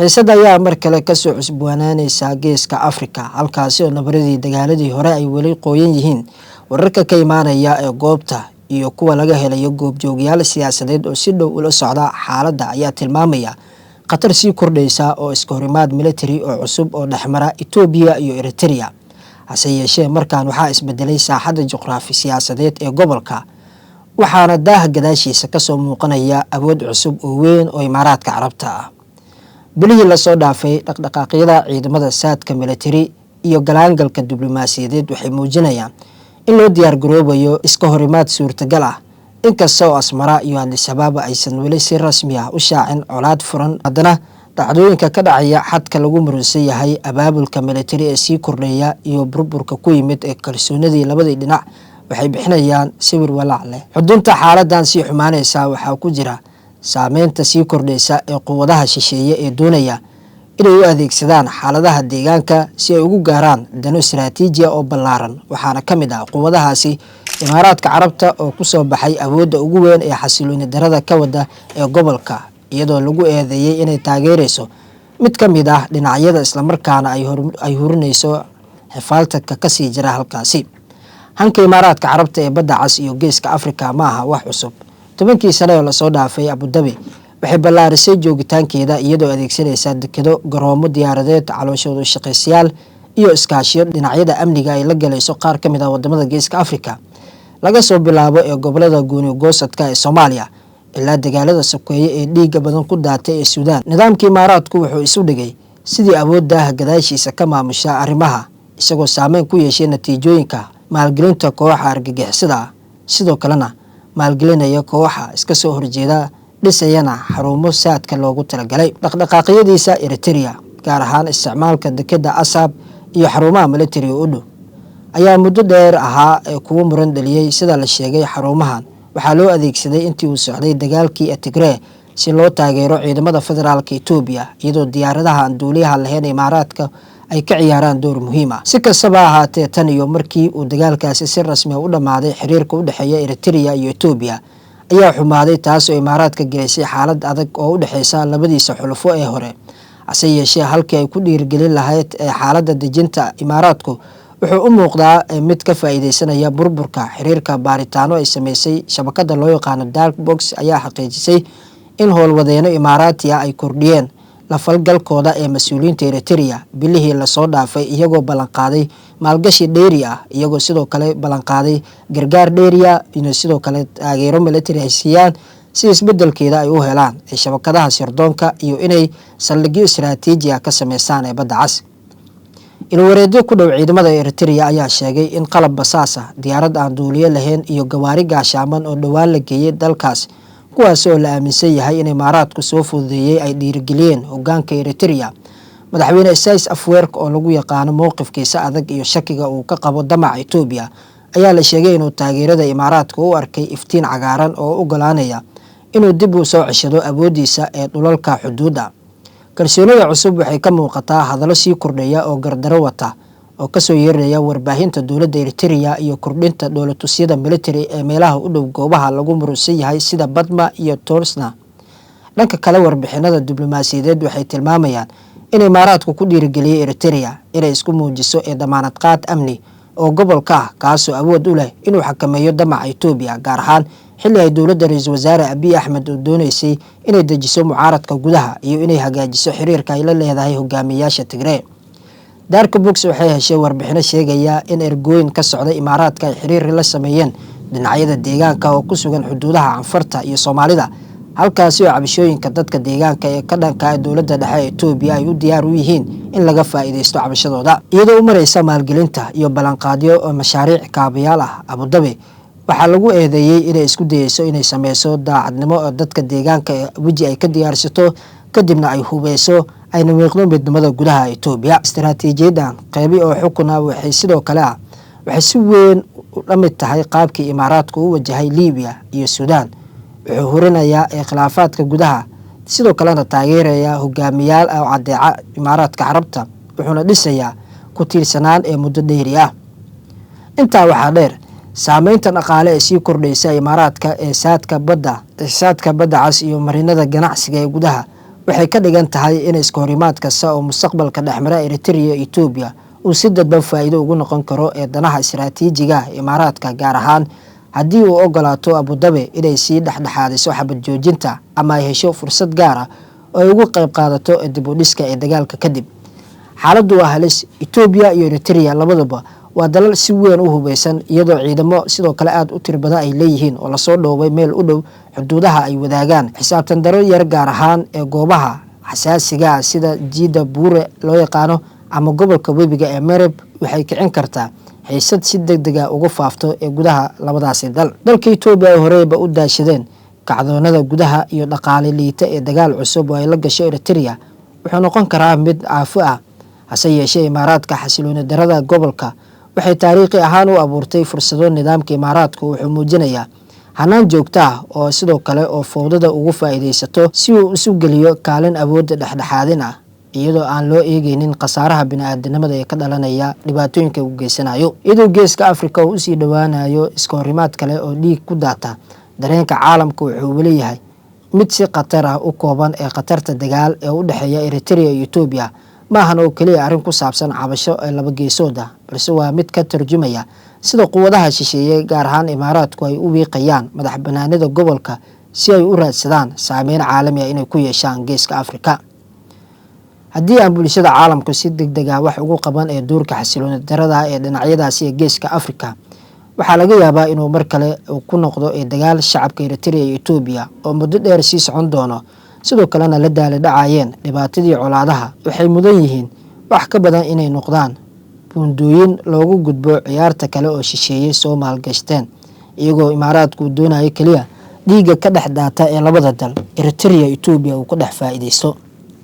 xiisada ayaa mar kale kasoo cusboonanaysa geeska Afrika halkaasi oo nabaradii dagaaladii hore ay weli qoyan yihiin. Wararka ka imaanaya ee goobta iyo kuwa laga helayo goobjoogayaal siyaasadeed oo si dhow ula socda xaaladda ayaa tilmaamaya khatar sii kordhaysa oo iska horimaad military oo cusub oo dhexmara Itoobiya iyo Eritrea. Hase yeeshee markaan waxaa isbedelay saaxadda juqraafi siyaasadeed ee gobolka, waxaana daaha gadaashiisa kasoo muuqanaya awood cusub oo weyn oo Imaaraadka Carabta ah. bilihii la soo dhaafay dhaqdhaqaaqyada ciidamada saadka military iyo galaangalka diblomaasiyadeed waxay muujinayaan in loo diyaar garoobayo iska horimaad suurtagal ah. inkasta oo Asmara iyo Addis Ababa aysan weli si rasmi ah u shaacin colaad furan, haddana dhacdooyinka ka dhacaya xadka lagu muransan yahay abaabulka military ee sii kordhaya iyo burburka ku yimid ee kalsoonidii labadii dhinac waxay bixinayaan sawir walaac leh. Xudunta xaaladan sii xumaanaysa waxaa ku jira saameynta sii kordhaysa ee quwadaha shisheeye ee doonaya inay u adeegsadaan xaaladaha deegaanka si ay ugu gaaraan dano istiraatiiji ah oo ballaaran. waxaana ka mid ah quwadahaasi Imaaraadka Carabta oo ku soo baxay awoodda ugu weyn ee xasilooni darada ka wada ee gobolka, iyadoo lagu eedeeyay inay taageerayso mid ka mid ah dhinacyada islamarkaana ay hurinayso xifaaltanka ka sii jira halkaasi. Hanka Imaaraadka Carabta ee badda cas iyo geeska Afrika ma aha wax cusub. 10 sano oo la soo dhaafay Abu Dhabi waxay ballaarisay joogitaankeeda iyadoo adeegsanaysa dekedo, garoomo diyaaradeed, calooshooda shaqaysiyaal iyo iskaashiyo dhinacyada amniga ay la galayso qaar ka mid ah wadamada geeska Afrika, laga soo bilaabo ee gobolada gooni goosadka ee Soomaaliya ilaa dagaalada sokeeye ee dhiiga badan ku daatay ee Suudaan. Nidaamka Imaaraadku wuxuu isu dhigay sidii awoodda gadaashiisa ka maamusha arrimaha, isagoo saameyn ku yeeshay natiijooyinka maalgelinta kooxaha argagixisada ah, sidoo kalena maalgelinaya kooxaha iska soo horjeeda, dhisayana xarumo saadka loogu talagalay. Dhaqdhaqaaqyadiisa Eritrea, gaar ahaan isticmaalka dekeda Asab iyo xarumaha military u dhow, ayaa muddo dheer ahaa kuwo muran dhaliyay. Sida la sheegay, xarumahan waxaa loo adeegsaday intii uu socday dagaalkii Tigray si loo taageero ciidamada federaalka Itoobiya, iyadoo diyaaradaha aan duuliyaha lahayn Imaaraadka ay ka ciyaaraan door muhiim ah. Si kastaba ha ahaatee, tan iyo markii uu dagaalkaasi si rasmi ah u dhamaaday, xiriirka u dhexeeya Eritrea iyo Itoobiya ayaa xumaaday, taas oo Imaaraadka gelisay xaalad adag oo u dhexeysa labadiisa xulafo ee hore. Hase yeeshee, halkii ay ku dhiirigelin lahayd xaaladda dejinta, Imaaraadku wuxuu u muuqdaa mid ka faa'iideysanaya burburka xiriirka. Baaritaano ay sameysay shabakada loo yaqaano Dark Box ayaa xaqiijisay in howlwadeeno Imaaraati ah ay kordhiyeen la falgalkooda ee mas'uuliyiinta Eritrea bilihii la soo dhaafay, iyagoo ballan qaaday maalgashi dheeri ah, iyagoo sidoo kale ballan qaaday gargaar dheeri ah iyo sidoo kale taageero military ay siiyaan si isbedelkeeda ay u helaan shabakadaha sirdoonka iyo inay saldhigyo istiraatiiji ah ka sameystaan ee badda cas. Ilwareedyo ku dhow ciidamada Eritrea ayaa sheegay in qalab basaas ah, diyaarad aan duuliye lahayn iyo gawaari gaashaaman oo dhowaan la geeyay dalkaas, kuwaas oo la aaminsan yahay in Imaaraadku soo fududeeyay ay dhiirigeliyeen hoggaanka Eritrea. Madaxweyne Isaias Afwerki, oo lagu yaqaano mowqifkiisa adag iyo shakiga uu ka qabo damaca Itoobiya, ayaa la sheegay inuu taageerada Imaaraadka u arkay iftiin cagaaran oo u ogolaanaya inuu dib u soo ceshado awoodiisa ee dhulalka xuduudda. Kalsoonida cusub waxay ka muuqataa hadallo sii kordhaya oo gardaro wata oo kasoo yeeraya warbaahinta dowladda Eritrea iyo kordhinta dowlad-tusyada military ee meelaha u dhow goobaha lagu muransan yahay sida Badma iyo Torsna. Dhanka kale, warbixinada diblomaasiyadeed waxay tilmaamayaan in Imaaraadku ku dhiirigeliyay Eritrea inay isku muujiso damaanad qaad amni oo gobolka ah, kaasoo awood u leh inuu xakameeyo damaca Itoobiya, gaar ahaan xilli ay dowladda Ra'iisul Wasaare Abiy Ahmed oo doonaysay inay dejiso mucaaradka gudaha iyo inay hagaajiso xiriirka ay la leedahay hogaamiyayaasha Tigray. Dark Box waxay heshay warbixino sheegaya in ergooyin ka socda Imaaraadka ay xiriir la sameeyeen dhinacyada deegaanka oo ku sugan xuduudaha Anfarta iyo Soomaalida, halkaasi oo cabashooyinka dadka deegaanka ee ka dhanka ah dowladda dhexe ee Itoobiya ay u diyaar u yihiin in laga faa'iideysto cabashadooda. Iyadoo u maraysa maalgelinta iyo ballanqaadyo oo mashaariic kaabayaal ah, Abu Dhabi waxaa lagu eedeeyay inay isku dayeyso inay sameyso daacadnimo oo dadka deegaanka weji ay ka diyaarsato, kadibna ay hubeyso ayna wiiqdo midnimada gudaha Itoobiya. Istiraatiijiyadan qaybi oo xukun ah waxay sidoo kale waxay si weyn u dhamid tahay qaabkii Imaaraadku u wajahay Liibiya iyo Suudaan. Wuxuu hurinayaa khilaafaadka gudaha, sidoo kalena taageeraya hogaamiyaal oo cadeeca Imaaraadka Carabta, wuxuuna dhisayaa ku tiirsanaan ee muddo dheeri ah. Intaa waxaa dheer, saameynta dhaqaale ee sii kordhaysa Imaaraadka ee saadka badda cas iyo marinada ganacsiga ee gudaha waxay ka dhigan tahay in iskahorimaad kasta oo mustaqbalka dhexmara Eritrea iyo Ethiopia uu si dadban faa'iido ugu noqon karo ee danaha istiraatiijiga ah Imaaraadka, gaar ahaan haddii uu ogolaato Abu Dhabi inay sii dhexdhexaadiso xabad joojinta ama ay hesho fursad gaar ah oo ay uga qayb qaadato dib u dhiska ee dagaalka kadib. Xaaladdu waa halis. Ethiopia iyo Eritrea labaduba waa dalal si weyn u hubeysan, iyadoo ciidamo sidoo kale aad u tir badan ay leeyihiin oo lasoo dhoobay meel u dhow xuduudaha ay wadaagaan. Xisaabtan daro yar gaar ahaan ee goobaha xasaasiga ah sida Jida Buure loo yaqaano ama gobolka webiga ee Mereb waxay kicin kartaa xiisad si degdeg ah uga faafto ee gudaha labadaasi dal. Dalka Ethiopia ay horeyba u daashadeen kacdoonada gudaha iyo dhaqaale liita ee dagaal cusub oo ay la gasho Eritrea wuxuu noqon karaa mid aafo ah. Hase yeeshee, Imaaraadka xasilooni darada gobolka waxay taariikhi ahaan u abuurtay fursado. Nidaamka Imaaraadku wuxuu muujinayaa hanaan joogto ah oo sidoo kale oo fowdada ugu faa'iideysato si uu isu geliyo kaalin awoodda dhexdhexaadin ah, iyadoo aan loo eegaynin khasaaraha bini'aadanimada ee ka dhalanaya dhibaatooyinka uu geysanayo. Iyadoo Geeska Afrika uu usii dhowaanayo iskahorimaad kale oo dhiig ku daata, dareenka caalamka wuxuu leeyahay mid si khatar ah u kooban ee khatarta dagaal ee u dhexeeya Eritrea iyo Ethiopia ma ahan oo kaliya arrin ku saabsan cabasho ee laba geesood ah, balse waa mid ka tarjumaya sida quwadaha shisheeye gaar ahaan Imaaraadku ay u wiiqayaan madax bannaanida gobolka si ay u raadsadaan saameyn caalami ah inay ku yeeshaan Geeska Afrika. Haddii aan bulshada caalamku si degdeg ah wax ugu qaban ee doorka xasilooni darada ee dhinacyadaasi ee Geeska Afrika, waxaa laga yaabaa inuu mar kale ku noqdo dagaal shacabka Eritrea iyo Ethiopia oo muddo dheer sii socon doono, sidoo kalena la daala dhacayeen dhibaatadii colaadaha. Waxay mudan yihiin wax ka badan inay noqdaan buundooyin loogu gudbo ciyaarta kale oo shisheeye soo maalgashteen, iyagoo Imaaraadku doonayo kaliya dhiigga ka dhex daata ee labada dal Eritrea iyo Ethiopia uu ka dhex faa'iideysto.